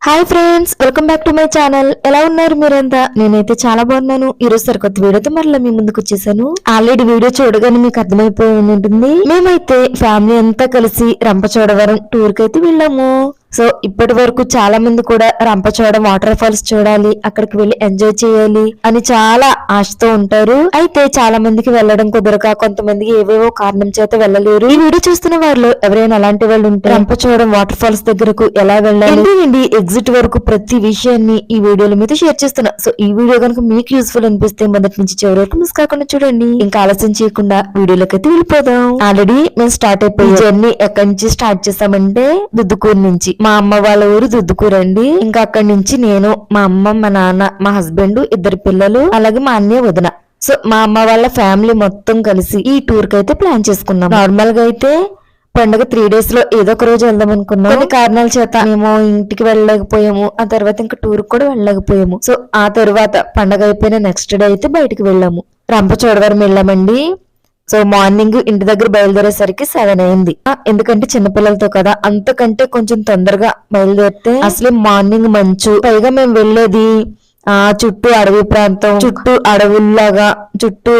Hi friends, welcome back to my channel. ఎలా ఉన్నారు మీరంతా? నేనైతే చాలా బాగున్నాను. ఈ రోజు సరికొత్త వీడియోతో మరలా మీ ముందుకు వచ్చేసాను. ఆల్రెడీ వీడియో చూడగానే మీకు అర్థమైపోయి ఉంటుంది. మేమైతే ఫ్యామిలీ అంతా కలిసి రంపచోడవరం టూర్ కి అయితే వెళ్ళాము. సో ఇప్పటి వరకు చాలా మంది కూడా రంపచోడ వాటర్ ఫాల్స్ చూడాలి, అక్కడికి వెళ్ళి ఎంజాయ్ చేయాలి అని చాలా ఆశతో ఉంటారు. అయితే చాలా మందికి వెళ్ళడం కుదరక, కొంతమందికి ఏవేవో కారణం చేత వెళ్ళలేరు. ఈ వీడియో చూస్తున్న వారిలో ఎవరైనా అలాంటి వాళ్ళు ఉంటే రంపచోడవరం వాటర్ ఫాల్స్ దగ్గరకు ఎలా వెళ్ళాలి, ఎగ్జిట్ వరకు ప్రతి విషయాన్ని ఈ వీడియోలో మీద షేర్ చేస్తున్నా. సో ఈ వీడియో కనుక మీకు యూస్ఫుల్ అనిపిస్తే మొదటి నుంచి చివరి వరకు మిస్ కాకుండా చూడండి. ఇంకా ఆలస్యం చేయకుండా వీడియోలోకి అయితే వెళ్ళిపోదాం. ఆల్రెడీ మేము స్టార్ట్ అయిపోయి జర్నీ ఎక్కడి నుంచి స్టార్ట్ చేసామంటే దుద్దుకూరు నుంచి. మా అమ్మ వాళ్ళ ఊరు దుద్దుకూరు అండి. ఇంకా అక్కడి నుంచి నేను, మా అమ్మ, మా నాన్న, మా హస్బెండ్, ఇద్దరు పిల్లలు, అలాగే మా అన్నయ్య, వదిన. సో మా అమ్మ వాళ్ళ ఫ్యామిలీ మొత్తం కలిసి ఈ టూర్ కి అయితే ప్లాన్ చేసుకున్నాం. నార్మల్ గా అయితే పండుగ 3 days లో ఏదో ఒక రోజు వెళ్దాం అనుకున్నాం. కొన్ని కారణాల చేత మేము ఇంటికి వెళ్ళలేకపోయాము. ఆ తర్వాత ఇంకా టూర్ కూడా వెళ్ళలేకపోయాము. సో ఆ తర్వాత పండుగ అయిపోయిన నెక్స్ట్ డే అయితే బయటికి వెళ్ళాము. రంపచోడవరం వెళ్ళామండి. సో మార్నింగ్ ఇంటి దగ్గర బయలుదేరేసరికి 7 అయింది. ఎందుకంటే చిన్నపిల్లలతో కదా, అంతకంటే కొంచెం తొందరగా బయలుదేరితే అసలే మార్నింగ్ మంచు, పైగా మేము వెళ్ళేది చుట్టూ అడవి ప్రాంతం, చుట్టూ అడవుల్లాగా, చుట్టూ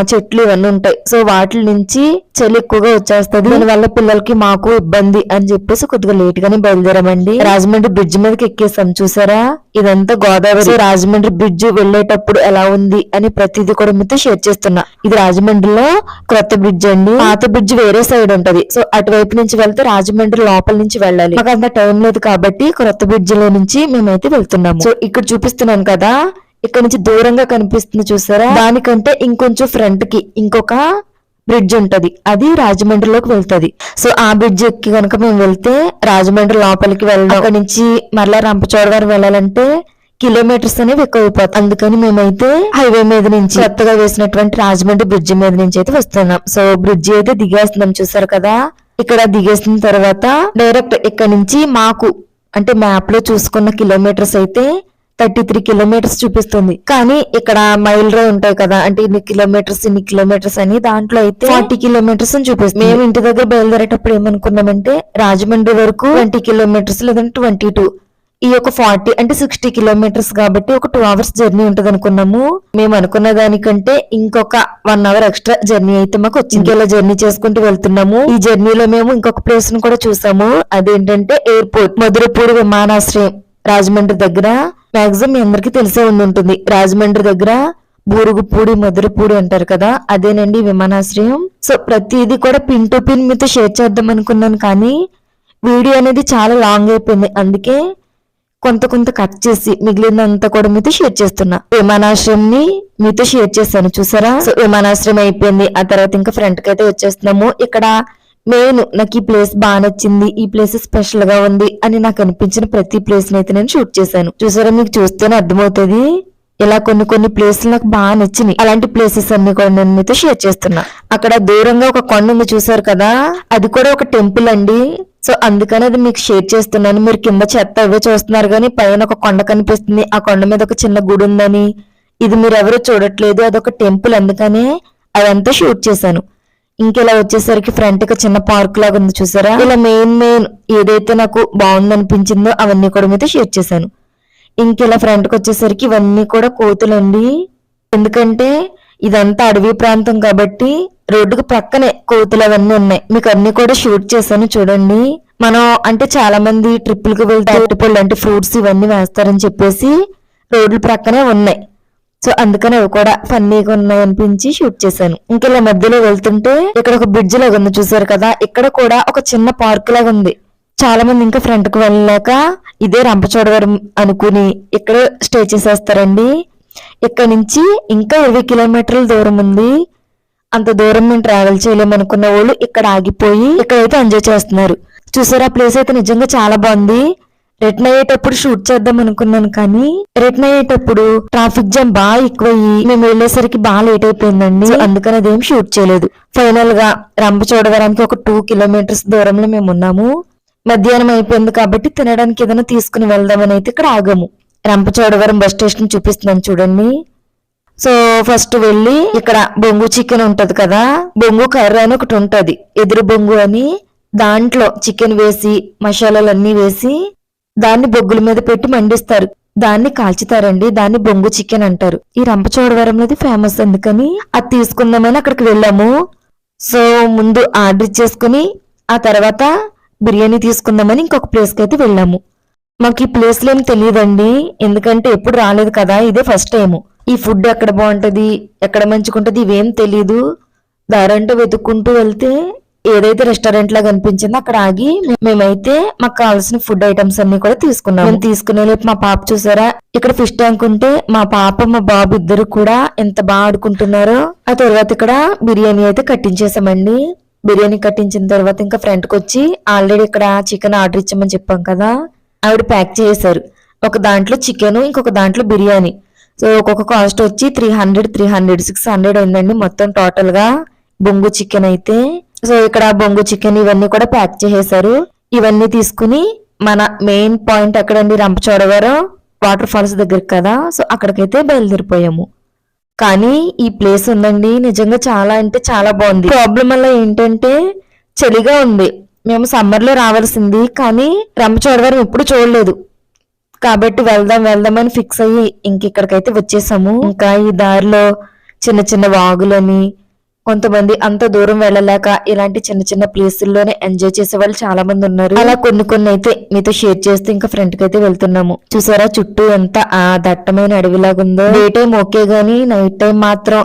చెట్లు ఇవన్నీ ఉంటాయి. సో వాటి నుంచి చలి ఎక్కువగా వచ్చేస్తుంది. దాని వల్ల పిల్లలకి మాకు ఇబ్బంది అని చెప్పేసి కొద్దిగా లేట్ గానే బయలుదేరామండి. రాజమండ్రి బ్రిడ్జ్ మీదకి ఎక్కేసాం. చూసారా, ఇదంతా గోదావరి. సో రాజమండ్రి బ్రిడ్జ్ వెళ్ళేటప్పుడు ఎలా ఉంది అని ప్రతిదీ కూడా మీతో షేర్ చేస్తున్నా. ఇది రాజమండ్రిలో క్రొత్త బ్రిడ్జ్ అండి. పాత బ్రిడ్జ్ వేరే సైడ్ ఉంటది. సో అటువైపు నుంచి వెళ్తే రాజమండ్రి లోపల నుంచి వెళ్ళాలి. మాకు అంత టైం లేదు కాబట్టి క్రొత్త బ్రిడ్జ్ లో నుంచి మేమైతే వెళ్తున్నాము. సో ఇక్కడ చూపిస్తున్నాను కదా, ఇక్కడ నుంచి దూరంగా కనిపిస్తుంది చూసారా, దానికంటే ఇంకొంచెం ఫ్రంట్ కి ఇంకొక బ్రిడ్జ్ ఉంటది, అది రాజమండ్రిలోకి వెళ్తది. సో ఆ బ్రిడ్జ్ ఎక్కి కనుక మేము వెళ్తే రాజమండ్రి లోపలికి వెళ్ళడం, అక్కడ నుంచి మరలా రంపచోడవరం వెళ్ళాలంటే కిలోమీటర్స్ అనేవి ఎక్కువ అయిపోతాయి. అందుకని మేమైతే హైవే మీద నుంచి కొత్తగా వేసినటువంటి రాజమండ్రి బ్రిడ్జ్ మీద నుంచి అయితే వస్తున్నాం. సో బ్రిడ్జ్ అయితే దిగేస్తున్నాం చూసారు కదా. ఇక్కడ దిగేసిన తర్వాత డైరెక్ట్ ఇక్కడ నుంచి మాకు అంటే మ్యాప్ లో చూసుకున్న కిలోమీటర్స్ అయితే 33 kilometers చూపిస్తుంది. కానీ ఇక్కడ మైల్ రే ఉంటాయి కదా, అంటే ఇన్ని కిలోమీటర్స్ అని, దాంట్లో అయితే 40 kilometers అని చూపిస్తుంది. మేము ఇంటి దగ్గర బయలుదేరేటప్పుడు ఏమనుకున్నామంటే రాజమండ్రి వరకు 20 kilometers లేదంటే 22, ఈ యొక్క 40 అంటే 60 kilometers కాబట్టి ఒక 2 hours జర్నీ ఉంటది అనుకున్నాము. మేము అనుకున్న దానికంటే ఇంకొక 1 hour ఎక్స్ట్రా జర్నీ అయితే మాకు వచ్చింది. ఇలా జర్నీ చేసుకుంటూ వెళ్తున్నాము. ఈ జర్నీలో మేము ఇంకొక ప్లేస్ ను కూడా చూసాము. అదేంటంటే ఎయిర్పోర్ట్, మధురపూడి విమానాశ్రయం రాజమండ్రి దగ్గర. మాక్సిమం మీ అందరికి తెలిసే ఉంటుంది, రాజమండ్రి దగ్గర బూరుగుపూడి, మధురపూడి అంటారు కదా, అదేనండి విమానాశ్రయం. సో ప్రతిదీ కూడా పిన్ టు పిన్ మీతో షేర్ చేద్దాం అనుకున్నాను, కానీ వీడియో అనేది చాలా లాంగ్ అయిపోయింది. అందుకే కొంత కట్ చేసి మిగిలినంతా కూడా మీతో షేర్ చేస్తున్నా. విమానాశ్రయం ని మీతో షేర్ చేశాను చూసారా. సో విమానాశ్రయం అయిపోయింది. ఆ తర్వాత ఇంకా ఫ్రంట్ కి అయితే వచ్చేస్తున్నాము. ఇక్కడ మెయిన్ నాకు ఈ ప్లేస్ బాగా నచ్చింది, ఈ ప్లేస్ స్పెషల్ గా ఉంది అని నాకు అనిపించిన ప్రతి ప్లేస్ ని అయితే నేను షూట్ చేశాను. చూసారా, మీకు చూస్తేనే అర్థమవుతుంది. ఇలా కొన్ని ప్లేసులు నాకు బాగా నచ్చినాయి. అలాంటి ప్లేసెస్ అన్ని కూడా నేను మీతో షేర్ చేస్తున్నా. అక్కడ దూరంగా ఒక కొండ ఉంది చూసారు కదా, అది కూడా ఒక టెంపుల్ అండి. సో అందుకని అది మీకు షేర్ చేస్తున్నాను. మీరు కింద చెత్త అవే చూస్తున్నారు, కానీ పైన ఒక కొండ కనిపిస్తుంది. ఆ కొండ మీద ఒక చిన్న గుడి ఉందని, ఇది మీరు ఎవరు చూడట్లేదు, అదొక టెంపుల్. అందుకనే అదంతా షూట్ చేశాను. ఇంకెలా వచ్చేసరికి ఫ్రంట్ కి చిన్న పార్క్ లాగా ఉంది చూసారా. ఇలా మెయిన్ ఏదైతే నాకు బాగుందనిపించిందో అవన్నీ కూడా మీతో షేర్ చేశాను. ఇంకెలా ఫ్రంట్ కి వచ్చేసరికి ఇవన్నీ కూడా కోతులండి. ఎందుకంటే ఇదంతా అడవి ప్రాంతం కాబట్టి రోడ్డుకు పక్కనే కోతులు అవన్నీ ఉన్నాయి. మీకు అన్ని కూడా షూట్ చేశాను చూడండి. మనం అంటే చాలా మంది ట్రిప్పులకు వెళ్తే అరటిపళ్ళు అంటే ఫ్రూట్స్ ఇవన్నీ వేస్తారని చెప్పేసి రోడ్ల ప్రక్కనే ఉన్నాయి. సో అందుకని అవి కూడా ఫన్నీగా ఉన్నాయి అనిపించి షూట్ చేశాను. ఇంకెలా మధ్యలో వెళ్తుంటే ఇక్కడ ఒక బ్రిడ్జ్ లాగా ఉంది చూసారు కదా, ఇక్కడ కూడా ఒక చిన్న పార్క్ లాగా ఉంది. చాలా మంది ఇంకా ఫ్రంట్ కు వెళ్ళలేక ఇదే రంపచోడవరం అనుకుని ఇక్కడ స్టే చేసేస్తారండి. ఇక్కడ నుంచి ఇంకా 20 kilometers దూరం ఉంది. అంత దూరం మేము ట్రావెల్ చేయలేమనుకున్న వాళ్ళు ఇక్కడ ఆగిపోయి ఇక్కడైతే ఎంజాయ్ చేస్తున్నారు. చూసారా, ప్లేస్ అయితే నిజంగా చాలా బాగుంది. రిటర్న్ అయ్యేటప్పుడు షూట్ చేద్దాం అనుకున్నాను, కానీ రిటర్న్ అయ్యేటప్పుడు ట్రాఫిక్ జామ్ బాగా ఎక్కువయ్యి మేము వెళ్ళేసరికి బాగా లేట్ అయిపోయిందండి. అందుకని అదేం షూట్ చేయలేదు. ఫైనల్ గా రంపచోడవరానికి ఒక 2 kilometers దూరంలో మేము ఉన్నాము. మధ్యాహ్నం అయిపోయింది కాబట్టి తినడానికి ఏదైనా తీసుకుని వెళ్దామని అయితే ఇక్కడ ఆగాము. రంపచోడవరం బస్ స్టేషన్ చూపిస్తున్నాను చూడండి. సో ఫస్ట్ వెళ్ళి ఇక్కడ బొంగు చికెన్ ఉంటది కదా, బొంగు కర్రీ అని ఒకటి ఉంటది, ఎదురు బొంగు అని. దాంట్లో చికెన్ వేసి మసాలాలన్నీ వేసి దాన్ని బొగ్గుల మీద పెట్టి మండిస్తారు, దాన్ని కాల్చుతారండి. దాన్ని బొంగు చికెన్ అంటారు. ఈ రంపచోడవరంలో ఫేమస్, అందుకని అది తీసుకుందామని అక్కడికి వెళ్ళాము. సో ముందు ఆర్డర్ ఇచ్చేసుకుని ఆ తర్వాత బిర్యానీ తీసుకుందామని ఇంకొక ప్లేస్ కి అయితే వెళ్ళాము. మాకు ఈ ప్లేస్ లో ఏం తెలియదండి, ఎందుకంటే ఎప్పుడు రాలేదు కదా, ఇదే ఫస్ట్ టైం. ఈ ఫుడ్ ఎక్కడ బాగుంటది, ఎక్కడ మంచిగుంటది ఇవేం తెలీదు. దారంటూ వెతుక్కుంటూ వెళ్తే ఏదైతే రెస్టారెంట్ లాగా అనిపించిందో అక్కడ ఆగి మేమైతే మాకు కావాల్సిన ఫుడ్ ఐటమ్స్ అన్ని కూడా తీసుకున్నాం. తీసుకునే లోపు మా పాప చూసారా, ఇక్కడ ఫిష్ ట్యాంక్ ఉంటే మా పాప మా బాబు ఇద్దరు కూడా ఎంత బాగా ఆడుకుంటున్నారో. ఆ తర్వాత ఇక్కడ బిర్యానీ అయితే కట్టించేసామండి. బిర్యానీ కట్టించిన తర్వాత ఇంకా ఫ్రంట్ కి వచ్చి ఆల్రెడీ ఇక్కడ చికెన్ ఆర్డర్ ఇచ్చామని చెప్పాం కదా, ఆవిడ ప్యాక్ చేశారు. ఒక దాంట్లో చికెన్, ఇంకొక దాంట్లో బిర్యానీ. సో ఒక్కొక్క కాస్ట్ వచ్చి 300 600 అయిందండి మొత్తం టోటల్ గా బొంగు చికెన్ అయితే. సో ఇక్కడ బొంగు చికెన్ ఇవన్నీ కూడా ప్యాక్ చేసేసారు. ఇవన్నీ తీసుకుని మన మెయిన్ పాయింట్ ఎక్కడండి, రంపచోడవరం వాటర్ ఫాల్స్ దగ్గర కదా, సో అక్కడికైతే బయలుదేరిపోయాము. కానీ ఈ ప్లేస్ ఉందండి నిజంగా చాలా అంటే చాలా బాగుంది. ప్రాబ్లం వల్ల ఏంటంటే చలిగా ఉంది. మేము సమ్మర్ లో రావాల్సింది, కానీ రంపచోడవరం ఎప్పుడు చూడలేదు కాబట్టి వెళ్దామని ఫిక్స్ అయ్యి ఇక్కడికైతే వచ్చేసాము. ఇంకా ఈ దారిలో చిన్న చిన్న వాగులని, కొంతమంది అంత దూరం వెళ్ళలేక ఇలాంటి చిన్న చిన్న ప్లేసుల్లోనే ఎంజాయ్ చేసే వాళ్ళు చాలా మంది ఉన్నారు. అలా కొన్ని అయితే మీతో షేర్ చేస్తూ ఇంకా ఫ్రంట్ కి అయితే వెళ్తున్నాము. చూసారా చుట్టూ ఎంత దట్టమైన అడవిలాగా ఉందో. డే టైం ఓకే గానీ నైట్ టైం మాత్రం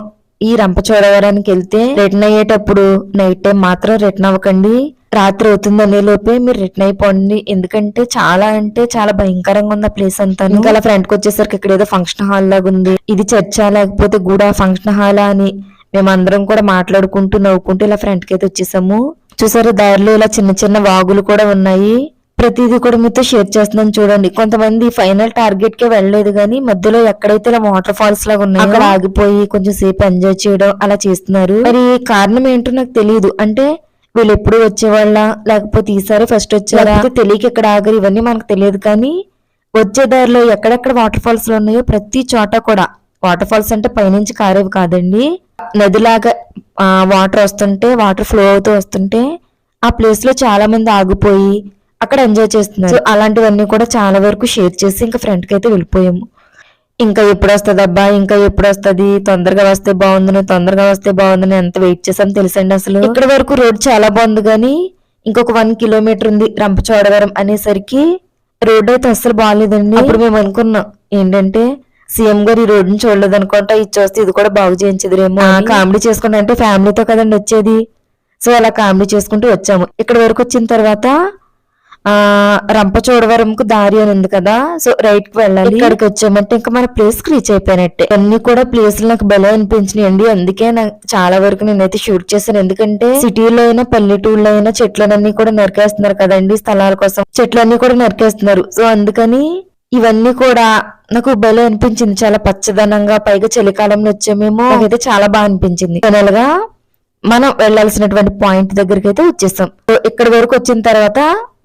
ఈ రంపచోడవరానికి వెళ్తే రిటర్న్ అయ్యేటప్పుడు నైట్ టైం మాత్రం రిటర్న్ అవ్వకండి. రాత్రి అవుతుంది అనే లోపే మీరు రిటర్న్ అయిపోండి, ఎందుకంటే చాలా అంటే చాలా భయంకరంగా ఉంది ఆ ప్లేస్ అంతా. ఇంకా అలా ఫ్రంట్ కి వచ్చేసరికి ఇక్కడ ఏదో ఫంక్షన్ హాల్ లాగా ఉంది. ఇది చర్చా లేకపోతే గూడా ఫంక్షన్ హాలా అని మేమందరం కూడా మాట్లాడుకుంటూ నవ్వుకుంటూ ఇలా ఫ్రంట్ కి అయితే వచ్చేసాము. చూసారు దారిలో ఇలా చిన్న చిన్న వాగులు కూడా ఉన్నాయి. ప్రతిదీ కూడా మీతో షేర్ చేస్తున్నాను చూడండి. కొంతమంది ఫైనల్ టార్గెట్ కే వెళ్ళలేదు గానీ మధ్యలో ఎక్కడైతే ఇలా వాటర్ ఫాల్స్ లాగా ఉన్నాయో అక్కడ ఆగిపోయి కొంచెం సేపు ఎంజాయ్ చేయడం అలా చేస్తున్నారు. మరి కారణం ఏంటో నాకు తెలియదు, అంటే వీళ్ళు ఎప్పుడు వచ్చేవాళ్ళ లేకపోతే ఈసారి ఫస్ట్ వచ్చారా తెలియక ఇక్కడ ఆగరు, ఇవన్నీ మనకు తెలియదు. కానీ వచ్చే దారిలో ఎక్కడెక్కడ వాటర్ ఫాల్స్ లో ఉన్నాయో ప్రతి చోట కూడా, వాటర్ ఫాల్స్ అంటే పైనుంచి కారేవి కాదండి, నదిలాగా వాటర్ వస్తుంటే వాటర్ ఫ్లో అవుతూ వస్తుంటే ఆ ప్లేస్ లో చాలా మంది ఆగిపోయి అక్కడ ఎంజాయ్ చేస్తున్నారు. అలాంటివన్నీ కూడా చాలా వరకు షేర్ చేసి ఇంకా ఫ్రంట్ కి అయితే వెళ్ళిపోయాము. ఇంకా ఎప్పుడు వస్తుంది అబ్బా, ఇంకా ఎప్పుడు వస్తుంది, తొందరగా వస్తే బాగుందని ఎంత వెయిట్ చేసాం తెలుసండి. అసలు ఇక్కడ వరకు రోడ్ చాలా బాగుంది కానీ ఇంకొక 1 కిలోమీటర్ ఉంది రంపచోడవరం అనేసరికి రోడ్ అయితే అస్సలు బాగాలేదండి. అప్పుడు మేము అనుకున్నాం ఏంటంటే సీఎం గారు ఈ రోడ్డుని చూడలేదు అనుకుంటా, ఇది చూస్తే ఇది కూడా బాగు చేయించదురేమో, కామెడీ చేసుకుంటా, అంటే ఫ్యామిలీతో కదండి వచ్చేది. సో అలా కామెడీ చేసుకుంటూ వచ్చాము. ఇక్కడ వరకు వచ్చిన తర్వాత రంపచోడవరంకు దారి అని ఉంది కదా, సో రైట్ కి వెళ్ళాలి. ఇక్కడికి వచ్చామంటే ఇంకా మన ప్లేస్ కి రీచ్ అయిపోయినట్టే. అన్ని కూడా ప్లేసులు నాకు భలే అనిపించినాయండి, అందుకే నాకు చాలా వరకు నేనైతే షూట్ చేశాను. ఎందుకంటే సిటీలో అయినా పల్లెటూరులో అయినా చెట్లన్నీ కూడా నరికేస్తున్నారు కదండి, స్థలాల కోసం చెట్లన్నీ కూడా నరికేస్తున్నారు. సో అందుకని ఇవన్నీ కూడా నాకు భలే అనిపించింది, చాలా పచ్చదనంగా, పైగా చలికాలంలో వచ్చామేమో, నాకైతే చాలా బాగా అనిపించింది. ఫైనల్ గా మనం వెళ్లాల్సినటువంటి పాయింట్ దగ్గరికి అయితే వచ్చేసాం. ఇక్కడ వరకు వచ్చిన తర్వాత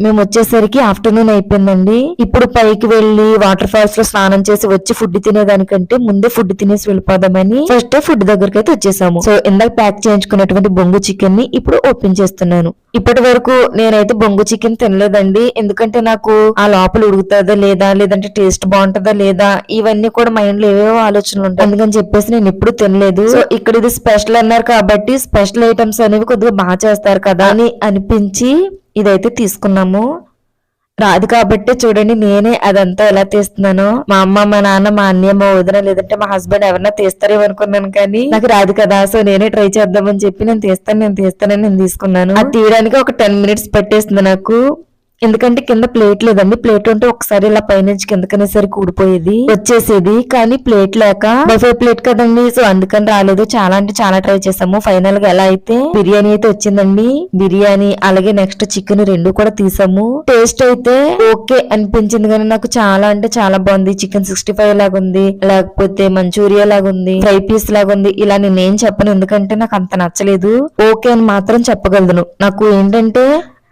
మేము వచ్చేసరికి ఆఫ్టర్నూన్ అయిపోయిందండి. ఇప్పుడు పైకి వెళ్లి వాటర్ ఫాల్స్ లో స్నానం చేసి వచ్చి ఫుడ్ తినేదానికంటే ముందే ఫుడ్ తినేసి వెళ్ళిపోదామని ఫస్ట్ ఫుడ్ దగ్గరికి అయితే వచ్చేసాము. సో ఇందాక ప్యాక్ చేయించుకున్నటువంటి బొంగు చికెన్ ని ఇప్పుడు ఓపెన్ చేస్తున్నాను. ఇప్పటి వరకు నేనైతే బొంగు చికెన్ తినలేదండి, ఎందుకంటే నాకు ఆ లోపల ఉడుకుతుందా లేదా, లేదంటే టేస్ట్ బాగుంటుందా లేదా, ఇవన్నీ కూడా మైండ్ లో ఏవేవో ఆలోచనలు ఉంటాయి. అందుకని చెప్పేసి నేను ఎప్పుడు తినలేదు. సో ఇక్కడ ఇది స్పెషల్ అన్నారు కాబట్టి స్పెషల్ ఐటమ్స్ అనేవి కొద్దిగా బాగా చేస్తారు కదా అని అనిపించి ఇదైతే తీసుకున్నాము. రాదు కాబట్టి చూడండి నేనే అదంతా ఎలా తీస్తున్నానో. మా అమ్మ, మా నాన్న, మా అన్నయ్య, మా వదిన లేదంటే మా హస్బెండ్ ఎవరన్నా తీస్తారేమో అనుకున్నాను, కానీ నాకు రాదు కదా, సో నేనే ట్రై చేద్దామని చెప్పి నేను తీస్తానని నేను తీసుకున్నాను. అది తీయడానికి ఒక 10 మినిట్స్ పెట్టేస్తుంది నాకు, ఎందుకంటే కింద ప్లేట్ లేదండి. ప్లేట్ ఉంటే ఒకసారి ఇలా పైనుంచి కిందకనేసరికి ఊడిపోయేది వచ్చేసేది, కానీ ప్లేట్ లేక బఫే ప్లేట్ కదండి, సో అందుకని రాలేదు. చాలా అంటే చాలా ట్రై చేసాము. ఫైనల్ గా ఎలా అయితే బిర్యానీ అయితే వచ్చిందండి. బిర్యానీ అలాగే నెక్స్ట్ చికెన్ రెండు కూడా తీసాము. టేస్ట్ అయితే ఓకే అనిపించింది, కానీ నాకు చాలా అంటే చాలా బాగుంది. చికెన్ 65 లాగా ఉంది, లేకపోతే మంచూరియా లాగా ఉంది, ఫ్రై పీస్ లాగా ఉంది, ఇలా నేనేం చెప్పను ఎందుకంటే నాకు అంత నచ్చలేదు. ఓకే అని మాత్రం చెప్పగలను. నాకు ఏంటంటే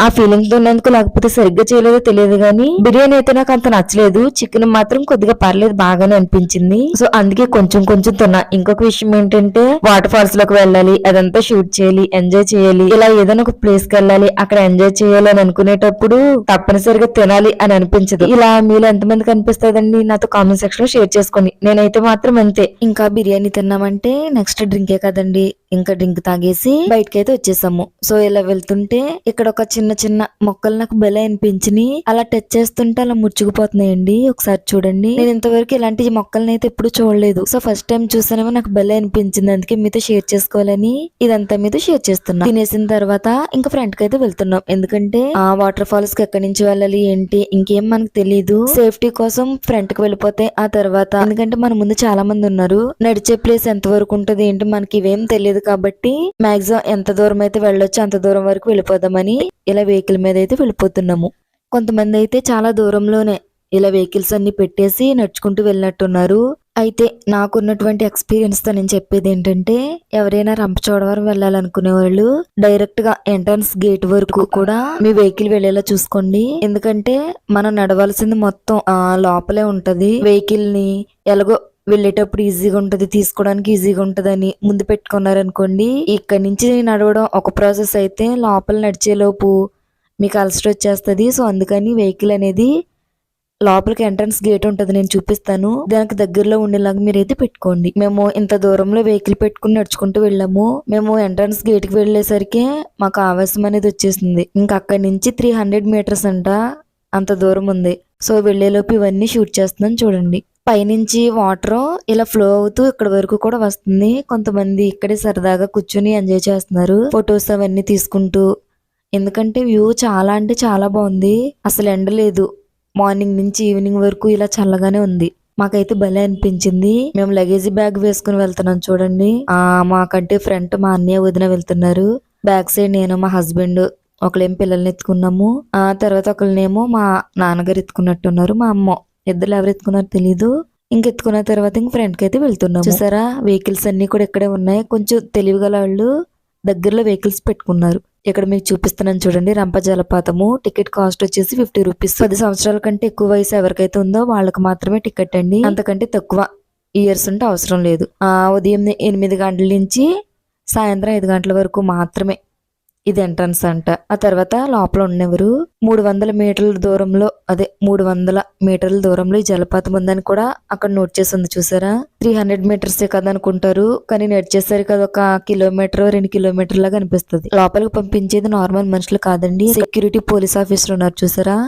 ఆ ఫీలింగ్ తో ఉన్నందుకు లేకపోతే సరిగ్గా చేయలేదో తెలియదు గానీ బిర్యానీ అయితే నాకు అంత నచ్చలేదు. చికెన్ మాత్రం కొద్దిగా పర్లేదు, బాగానే అనిపించింది. సో అందుకే కొంచెం కొంచెం తిన్నా. ఇంకొక విషయం ఏంటంటే వాటర్ ఫాల్స్ లోకి వెళ్ళాలి, అదంతా షూట్ చేయాలి, ఎంజాయ్ చేయాలి, ఇలా ఏదైనా ఒక ప్లేస్ కి వెళ్ళాలి, అక్కడ ఎంజాయ్ చేయాలి అని అనుకునేటప్పుడు తప్పనిసరిగా తినాలి అని అనిపించదు. ఇలా మీలో ఎంతమందికి అనిపిస్తుందండి? నాతో కామెంట్ సెక్షన్ లో షేర్ చేసుకోండి. నేనైతే మాత్రం అంతే. ఇంకా బిర్యానీ తిన్నామంటే నెక్స్ట్ డ్రింకే కదండి. ఇంకా డ్రింక్ తాగేసి బయటకైతే వచ్చేసాము. సో ఇలా వెళ్తుంటే ఇక్కడ ఒక చిన్న చిన్న మొక్కలు నాకు భలే అనిపించినాయి. అలా టచ్ చేస్తుంటే అలా ముచ్చుకుపోతున్నాయండి. ఒకసారి చూడండి. నేను ఇంతవరకు ఇలాంటి మొక్కల్ని అయితే ఎప్పుడు చూడలేదు. సో ఫస్ట్ టైం చూసానేమో నాకు భలే అనిపించింది. అందుకే మీతో షేర్ చేసుకోవాలని ఇదంతా మీతో షేర్ చేస్తున్నా. తినేసిన తర్వాత ఇంకా ఫ్రంట్ కి అయితే వెళ్తున్నాం. ఎందుకంటే ఆ వాటర్ ఫాల్స్ కి ఎక్కడి నుంచి వెళ్ళాలి ఏంటి ఇంకేం మనకు తెలియదు. సేఫ్టీ కోసం ఫ్రంట్ కి వెళ్ళిపోతే ఆ తర్వాత, ఎందుకంటే మన ముందు చాలా మంది ఉన్నారు, నడిచే ప్లేస్ ఎంత వరకు ఉంటది ఏంటి మనకి ఇవేం తెలియదు కాబట్టి మాక్సిమం ఎంత దూరం అయితే వెళ్ళొచ్చు అంత దూరం వరకు వెళ్ళిపోదామని ఇలా వెహికల్ మీద అయితే వెళ్ళిపోతున్నాము. కొంతమంది అయితే చాలా దూరంలోనే ఇలా వెహికల్స్ అన్ని పెట్టేసి నడుచుకుంటూ వెళ్ళినట్టున్నారు. అయితే నాకున్నటువంటి ఎక్స్పీరియన్స్ తో నేను చెప్పేది ఏంటంటే ఎవరైనా రంపచోడవరం వెళ్ళాలనుకునే వాళ్ళు డైరెక్ట్ గా ఎంట్రన్స్ గేట్ వరకు కూడా మీ వెహికల్ వెళ్ళేలా చూసుకోండి. ఎందుకంటే మనం నడవాల్సింది మొత్తం లోపలే ఉంటది. వెహికల్ ని ఎలాగో వెళ్ళేటప్పుడు ఈజీగా ఉంటది, తీసుకోవడానికి ఈజీగా ఉంటదని ముందు పెట్టుకున్నారనుకోండి, ఇక్కడి నుంచి నడవడం ఒక ప్రాసెస్ అయితే లోపల నడిచేలోపు మీకు అలసట వచ్చేస్తుంది. సో అందుకని వెహికల్ అనేది లోపలికి ఎంట్రన్స్ గేట్ ఉంటది, నేను చూపిస్తాను, దానికి దగ్గరలో ఉండేలాగా మీరైతే పెట్టుకోండి. మేము ఇంత దూరంలో వెహికల్ పెట్టుకుని నడుచుకుంటూ వెళ్ళాము. మేము ఎంట్రన్స్ గేట్ కి వెళ్ళేసరికి మాకు ఆవేశం అనేది వచ్చేసింది. ఇంకా అక్కడి నుంచి 300 మీటర్స్ అంట, అంత దూరం ఉంది. సో వెళ్లేలోపు ఇవన్నీ షూట్ చేస్తున్నాను చూడండి. పైనుంచి వాటర్ ఇలా ఫ్లో అవుతూ ఇక్కడ వరకు కూడా వస్తుంది. కొంతమంది ఇక్కడే సరదాగా కూర్చుని ఎంజాయ్ చేస్తున్నారు, ఫొటోస్ అవన్నీ తీసుకుంటూ. ఎందుకంటే వ్యూ చాలా అంటే చాలా బాగుంది. అసలు ఎండ లేదు, మార్నింగ్ నుంచి ఈవినింగ్ వరకు ఇలా చల్లగానే ఉంది. మాకైతే భలే అనిపించింది. మేము లగేజ్ బ్యాగ్ వేసుకుని వెళ్తున్నాం చూడండి. మాకంటే ఫ్రంట్ మా అన్నయ్య వదిన వెళ్తున్నారు, బ్యాక్ సైడ్ నేను మా హస్బెండ్ ఒకళ్ళేం పిల్లల్ని ఎత్తుకున్నాము. తర్వాత ఒకళ్ళనేమో మా నాన్నగారు ఎత్తుకున్నట్టున్నారు, మా అమ్మ, ఇద్దరు ఎవరు ఎత్తుకున్నారో తెలీదు. ఇంకెత్తుకున్న తర్వాత ఇంక ఫ్రంట్ కి అయితే వెళ్తున్నాము. చూసారా వెహికల్స్ అన్ని కూడా ఇక్కడే ఉన్నాయి. కొంచెం తెలివిగల వాళ్ళు దగ్గరలో వెహికల్స్ పెట్టుకున్నారు. ఇక్కడ మీకు చూపిస్తున్నాను చూడండి, రంప జలపాతము. టికెట్ కాస్ట్ వచ్చేసి 50 రూపీస్. 10 సంవత్సరాల కంటే ఎక్కువ వయసు ఎవరికైతే ఉందో వాళ్ళకి మాత్రమే టికెట్ అండి. అంతకంటే తక్కువ ఇయర్స్ ఉంటే అవసరం లేదు. ఉదయం 8 గంటల నుంచి సాయంత్రం 5 గంటల వరకు మాత్రమే ఇది ఎంట్రన్స్ అంట. ఆ తర్వాత లోపల ఉన్నెవరు 300 మీటర్ల దూరంలో, అదే 300 మీటర్ల దూరంలో ఈ జలపాతం ఉందని కూడా అక్కడ నోట్ చేసి ఉంది. చూసారా 300 మీటర్సే కదా అనుకుంటారు, కానీ నడిచేసరికి అది ఒక కిలోమీటర్ 2 కిలోమీటర్ లాగా అనిపిస్తుంది. లోపలికి పంపించేది నార్మల్ మనుషులు కాదండి, సెక్యూరిటీ పోలీస్ ఆఫీసర్ ఉన్నారు చూసారా,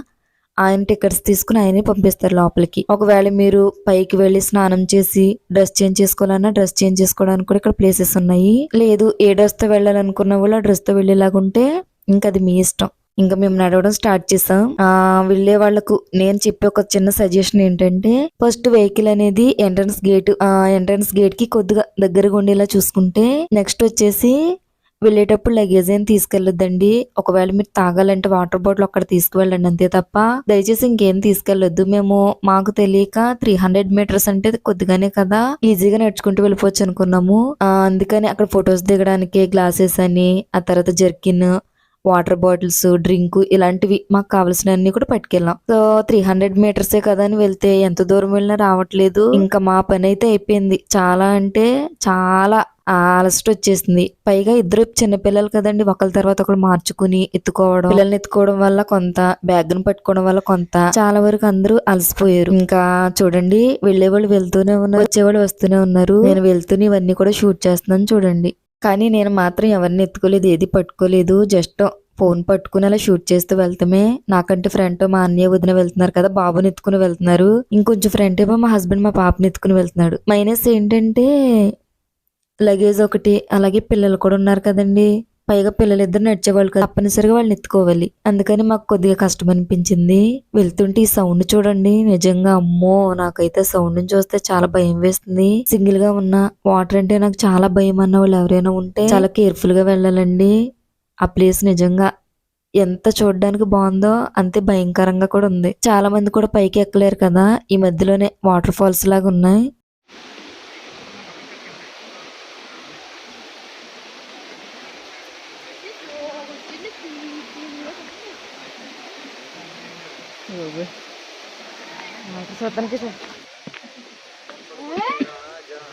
ఆయన టికెట్స్ తీసుకుని ఆయనే పంపిస్తారు లోపలికి. ఒకవేళ మీరు పైకి వెళ్లి స్నానం చేసి డ్రెస్ చేంజ్ చేసుకోవాలన్నా డ్రెస్ చేంజ్ చేసుకోవడానికి కూడా ఇక్కడ ప్లేసెస్ ఉన్నాయి. లేదు ఏ డ్రెస్ తో వెళ్ళాలనుకున్న వాళ్ళు ఆ డ్రెస్ తో వెళ్ళేలాగుంటే ఇంకా అది మీ ఇష్టం. ఇంకా మేము నడవడం స్టార్ట్ చేసాం. వెళ్లే వాళ్లకు నేను చెప్పే ఒక చిన్న సజెషన్ ఏంటంటే, ఫస్ట్ వెహికల్ అనేది ఎంట్రన్స్ గేట్ కి కొద్దిగా దగ్గరగా ఉండేలా చూసుకుంటే, నెక్స్ట్ వచ్చేసి వెళ్ళేటప్పుడు లగేజ్ ఏం తీసుకెళ్లొద్దండి. ఒకవేళ మీరు తాగాలంటే వాటర్ బాటిల్ అక్కడ తీసుకువెళ్ళండి అంతే తప్ప దయచేసి ఇంకేం తీసుకెళ్లొద్దు. మాకు తెలియక 300 మీటర్స్ అంటే కొద్దిగానే కదా, ఈజీగా నడుచుకుంటూ వెళ్ళిపోవచ్చు అనుకున్నాము. అందుకని అక్కడ ఫొటోస్ దిగడానికి గ్లాసెస్ అని, ఆ తర్వాత జర్కిన్, వాటర్ బాటిల్స్, డ్రింక్ ఇలాంటివి మాకు కావాల్సినవన్నీ కూడా పట్టుకెళ్ళాం. సో 300 మీటర్సే కదా అని వెళ్తే ఎంత దూరం వెళ్ళినా రావట్లేదు. ఇంకా మా పని అయితే అయిపోయింది. చాలా అంటే చాలా అలసట వచ్చేసింది. పైగా ఇద్దరు చిన్నపిల్లలు కదండి, ఒకరి తర్వాత ఒకరు మార్చుకుని ఎత్తుకోవడం, పిల్లల్ని ఎత్తుకోవడం వల్ల కొంత, బ్యాగ్ ను పట్టుకోవడం వల్ల కొంత, చాలా వరకు అందరూ అలసిపోయారు. ఇంకా చూడండి వెళ్లేవాళ్ళు వెళ్తూనే ఉన్నారు, వచ్చేవాళ్ళు వస్తూనే ఉన్నారు. నేను వెళ్తూనే ఇవన్నీ కూడా షూట్ చేస్తున్నాను చూడండి. కానీ నేను మాత్రం ఎవరిని ఎత్తుకోలేదు, ఏది పట్టుకోలేదు. జస్ట్ ఫోన్ పట్టుకుని అలా షూట్ చేస్తూ వెళ్తామే. నాకంటే ఫ్రంట్ మా అన్నయ్య వదిన వెళ్తున్నారు కదా, బాబుని ఎత్తుకుని వెళ్తున్నారు. ఇంకొంచెం ఫ్రంట్ ఏమో మా హస్బెండ్ మా పాపని ఎత్తుకుని వెళ్తున్నాడు. మైనస్ ఏంటంటే లగేజ్ ఒకటి, అలాగే పిల్లలు కూడా ఉన్నారు కదండి. పైగా పిల్లలు ఇద్దరు నడిచేవాళ్ళు కదా, తప్పనిసరిగా వాళ్ళని ఎత్తుకోవాలి. అందుకని మాకు కొద్దిగా కష్టం అనిపించింది. వెళ్తుంటే ఈ సౌండ్ చూడండి, నిజంగా అమ్మో, నాకైతే సౌండ్ ని చూస్తే చాలా భయం వేస్తుంది. సింగిల్ గా ఉన్న వాటర్ అంటే నాకు చాలా భయం అన్న వాళ్ళు ఎవరైనా ఉంటే చాలా కేర్ఫుల్ గా వెళ్ళాలండి. ఆ ప్లేస్ నిజంగా ఎంత చూడడానికి బాగుందో అంతే భయంకరంగా కూడా ఉంది. చాలా మంది కూడా పైకి ఎక్కలేరు కదా, ఈ మధ్యలోనే వాటర్ ఫాల్స్ లాగా ఉన్నాయి. చూడటానికి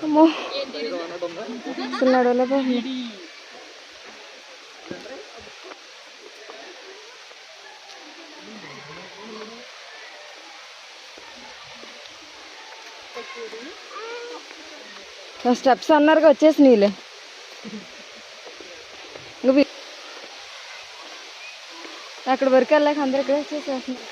అమ్మో అసలు నడవలేకపోతుంది. స్టెప్స్ అన్నారుగా వచ్చేసి నీళ్ళే అక్కడ వరకు వెళ్ళాక అందరు ఇక్కడ వచ్చేసేస్తున్నారు.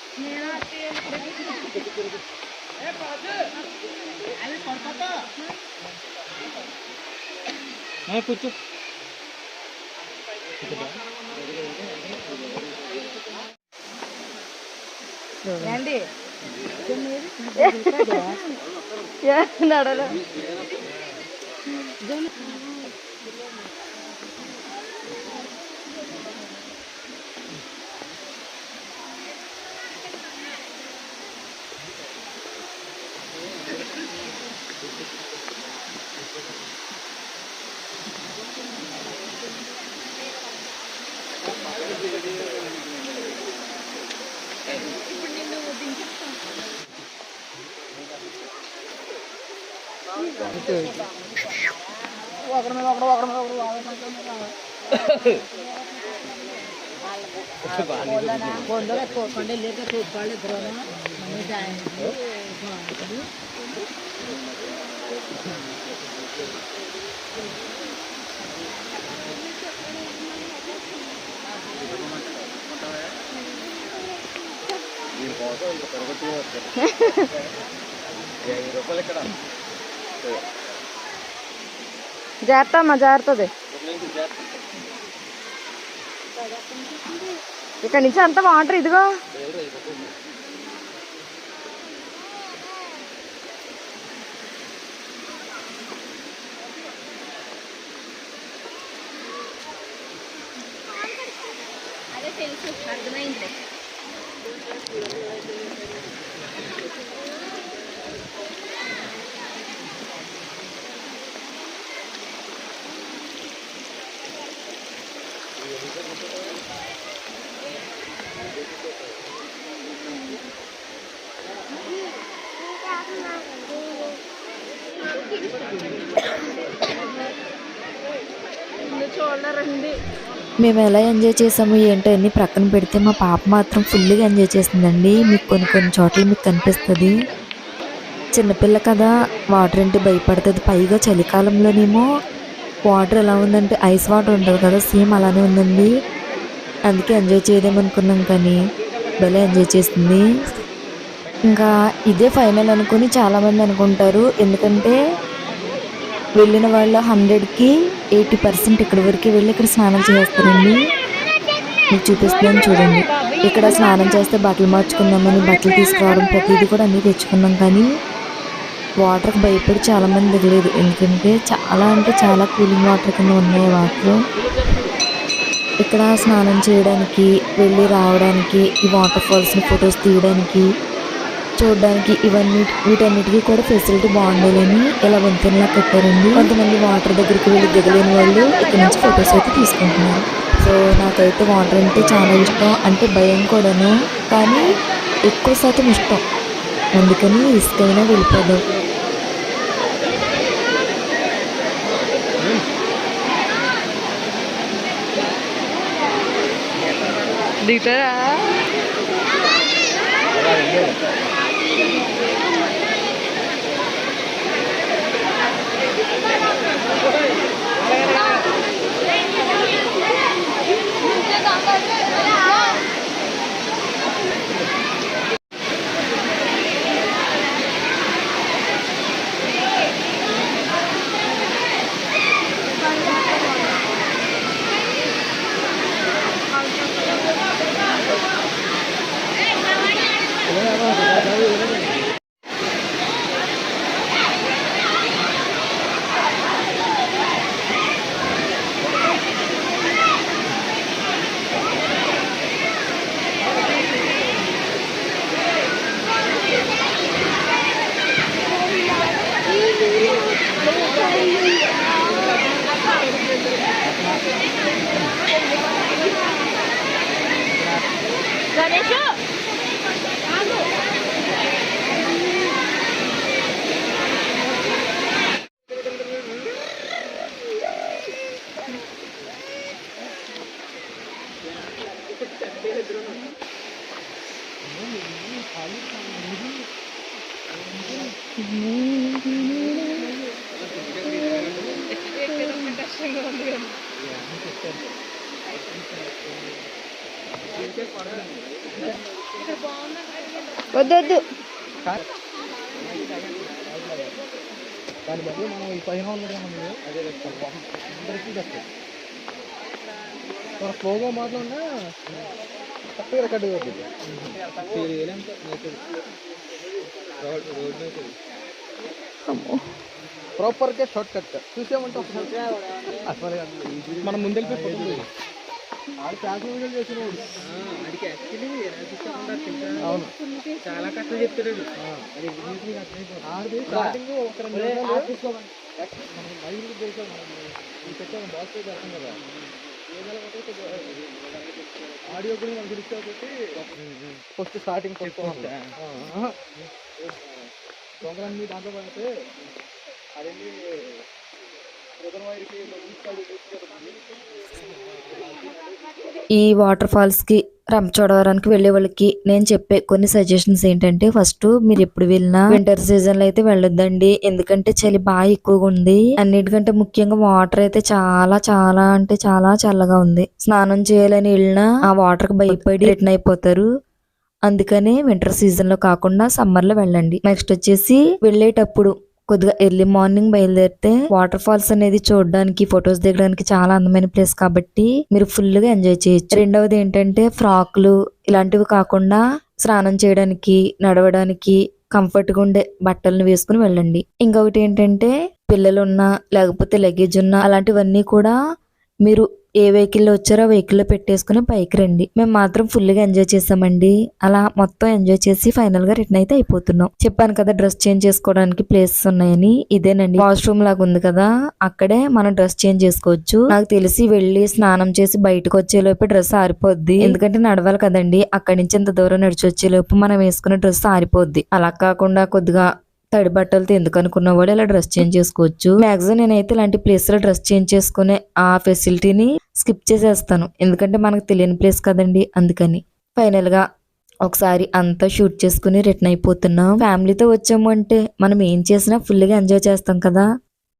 కూర్చో నడలో జాగ్రత్త అమ్మా, జాగ్రత్తది. ఇక్కడ నుంచి అంతా వాటర్ ఇదిగో. అదే తెలుసు, అర్థమైంది. మేము ఎలా ఎంజాయ్ చేసాము ఏంటో అన్ని ప్రక్కన పెడితే మా పాప మాత్రం ఫుల్గా ఎంజాయ్ చేస్తుందండి. మీకు కొన్ని చోట్ల మీకు కనిపిస్తుంది. చిన్నపిల్ల కదా, వాటర్ అంటే భయపడుతుంది. పైగా చలికాలంలోనేమో వాటర్ ఎలా ఉందంటే ఐస్ వాటర్ ఉంటుంది కదా, సేమ్ అలానే ఉందండి. అందుకే ఎంజాయ్ చేయదేమనుకున్నాం, కానీ భలే ఎంజాయ్ చేస్తుంది. ఇంకా ఇదే ఫైనల్ అనుకుని చాలామంది అనుకుంటారు. ఎందుకంటే వెళ్ళిన వాళ్ళు 100కి 80% ఇక్కడ వరకు వెళ్ళి ఇక్కడ స్నానం చేస్తారండి. మీకు చూపిస్తున్నాను చూడండి. ఇక్కడ స్నానం చేస్తే బట్టలు మార్చుకుందామని బట్టలు తీసుకురావడం ప్రతిదీ కూడా అన్నీ తెచ్చుకున్నాం, కానీ వాటర్కి భయపడి చాలామంది దిగలేదు. ఎందుకంటే చాలా అంటే చాలా కూలింగ్ వాటర్ కింద ఉన్నాయి వాటర్. ఇక్కడ స్నానం చేయడానికి, వెళ్ళి రావడానికి, ఈ వాటర్ ఫాల్స్ని ఫొటోస్ తీయడానికి, చూడడానికి వీటన్నిటికీ కూడా ఫెసిలిటీ బాగుండాలని ఇలా వంతెనలా కట్టారండి. కొంతమంది వాటర్ దగ్గరికి వెళ్ళి దిగలేని వాళ్ళు ఇక్కడ నుంచి ఫొటోస్ అయితే తీసుకుంటున్నారు. సో నాకైతే వాటర్ అంటే చాలా ఇష్టం, అంటే భయం కూడాను, కానీ ఎక్కువ శాతం ఇష్టం. అందుకని ఇసుకైనా వెళ్ళిపోదాం. దిగుతారా? ఎక్కడన్నా కష్టంగా ఉంది కదా. ఇక్కడ బాగుంది. దాని బదులు మనం ఈ పైన ఉండడం అదే అందరికీ చెప్తాం. మన స్లోగా మాట్లాడినా తక్కువ రికార్డ్ అవుతుంది. ప్రాపర్గా షార్ట్ కట్ చూసామంటే అసలు మనం ముందెళ్ళిపోతుంది. ఆడు ఫ్యాషన్ వీడియోలు చేసినవాడు అవును చాలా కష్టం చెప్తాడు. ఆడిది స్టార్టింగ్ ఒక 2 నిమిషాలు మైలు చేసాం పెట్టాము బాక్స్ చేస్తాం కదా. ఆడియో కూడా మనకు తెలిసి కాబట్టి ఫస్ట్ స్టార్టింగ్ దొంగలన్నీ దాంట్లో పడితే అదేంటి ఈ వాటర్ ఫాల్స్ కి రంపచోడవరానికి వెళ్లే వాళ్ళకి నేను చెప్పే కొన్ని సజెషన్స్ ఏంటంటే, ఫస్ట్ మీరు ఎప్పుడు వెళ్ళినా వింటర్ సీజన్ లో అయితే వెళ్ళొద్దండి. ఎందుకంటే చలి బాగా ఎక్కువగా ఉంది. అన్నిటికంటే ముఖ్యంగా వాటర్ అయితే చాలా చాలా అంటే చాలా చల్లగా ఉంది. స్నానం చేయాలని వెళ్ళినా ఆ వాటర్ కి భయపడి రిటర్న్ అయిపోతారు. అందుకని వింటర్ సీజన్ లో కాకుండా సమ్మర్ లో వెళ్ళండి. నెక్స్ట్ వచ్చేసి వెళ్ళేటప్పుడు కొద్దిగా ఎర్లీ మార్నింగ్ బయలుదేరితే వాటర్ ఫాల్స్ అనేది చూడడానికి ఫొటోస్ దిగడానికి చాలా అందమైన ప్లేస్ కాబట్టి మీరు ఫుల్ గా ఎంజాయ్ చేయొచ్చు. రెండవది ఏంటంటే ఫ్రాక్లు ఇలాంటివి కాకుండా స్నానం చేయడానికి నడవడానికి కంఫర్ట్ గా ఉండే బట్టలను వేసుకుని వెళ్ళండి. ఇంకొకటి ఏంటంటే పిల్లలు ఉన్నా లేకపోతే లగేజ్ ఉన్నా అలాంటివన్నీ కూడా మీరు ఏ వెహికల్ లో వచ్చారో వెహికల్ లో పెట్టేసుకుని పైకి రండి. మేము మాత్రం ఫుల్ గా ఎంజాయ్ చేసామండి. అలా మొత్తం ఎంజాయ్ చేసి ఫైనల్ గా రిటర్న్ అయితే అయిపోతున్నాం. చెప్పాను కదా డ్రెస్ చేంజ్ చేసుకోవడానికి ప్లేసెస్ ఉన్నాయని. ఇదేనండి వాష్రూమ్ లాగా ఉంది కదా, అక్కడే మనం డ్రెస్ చేంజ్ చేసుకోవచ్చు. నాకు తెలిసి వెళ్ళి స్నానం చేసి బయటకు వచ్చే లోపు డ్రెస్ ఆరిపోద్ది. ఎందుకంటే నడవాలి కదండి, అక్కడి నుంచి ఇంత దూరం నడిచి వచ్చే లోపు మనం వేసుకున్న డ్రెస్ ఆరిపోద్ది. అలా కాకుండా కొద్దిగా తడి బట్టలతో ఎందుకు అనుకున్న వాడు ఇలా డ్రెస్ చేంజ్ చేసుకోవచ్చు. మాక్సిమం నేనైతే ఇలాంటి ప్లేస్ లో డ్రెస్ చేంజ్ చేసుకునే ఆ ఫెసిలిటీని స్కిప్ చేసేస్తాను. ఎందుకంటే మనకు తెలియని ప్లేస్ కదండి, అందుకని. ఫైనల్ గా ఒకసారి అంతా షూట్ చేసుకుని రిటర్న్ అయిపోతున్నాం. ఫ్యామిలీతో వచ్చాము అంటే మనం ఏం చేసినా ఫుల్ గా ఎంజాయ్ చేస్తాం కదా.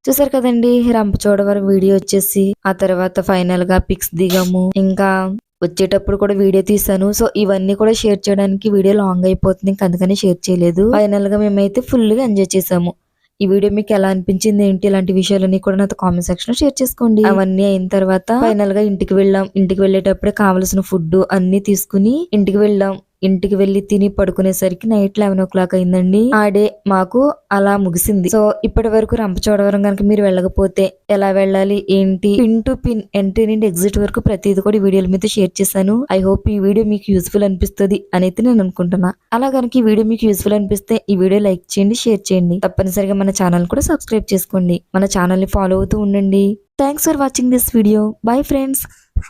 చూసారు కదండి రంపచోడవరం వీడియో వచ్చేసి. ఆ తర్వాత ఫైనల్ గా పిక్స్ దిగాము. ఇంకా వచ్చేటప్పుడు కూడా వీడియో తీసాను. సో ఇవన్నీ కూడా షేర్ చేయడానికి వీడియో లాంగ్ అయిపోతుంది, అందుకని షేర్ చేయలేదు. ఫైనల్ గా మేమైతే ఫుల్ గా ఎంజాయ్ చేసాము. ఈ వీడియో మీకు ఎలా అనిపించింది ఏంటి, ఇలాంటి విషయాలన్నీ కూడా నాతో కామెంట్ సెక్షన్ లో షేర్ చేసుకోండి. అవన్నీ అయిన తర్వాత ఫైనల్ గా ఇంటికి వెళ్ళాం. ఇంటికి వెళ్ళేటప్పుడే కావలసిన ఫుడ్ అన్ని తీసుకుని ఇంటికి వెళ్ళాం. ఇంటికి వెళ్లి తిని పడుకునేసరికి నైట్ 11 o'clock అయిందండి. ఆ డే మాకు అలా ముగిసింది. సో ఇప్పటి వరకు రంపచోడవరం కనుక మీరు వెళ్ళకపోతే ఎలా వెళ్ళాలి ఏంటి, పిన్ టు పిన్ ఎంట్రీ నుండి ఎగ్జిట్ వరకు ప్రతిదీ కూడా వీడియోల మీద షేర్ చేశాను. ఐ హోప్ ఈ వీడియో మీకు యూస్ఫుల్ అనిపిస్తుంది అనేది నేను అనుకుంటున్నా. అలా కనుక ఈ వీడియో మీకు యూస్ఫుల్ అనిపిస్తే ఈ వీడియో లైక్ చేయండి, షేర్ చేయండి. తప్పనిసరిగా మన ఛానల్ కూడా సబ్స్క్రైబ్ చేసుకోండి. మన ఛానల్ ని ఫాలో అవుతూ ఉండండి. Thanks for watching this video. Bye friends.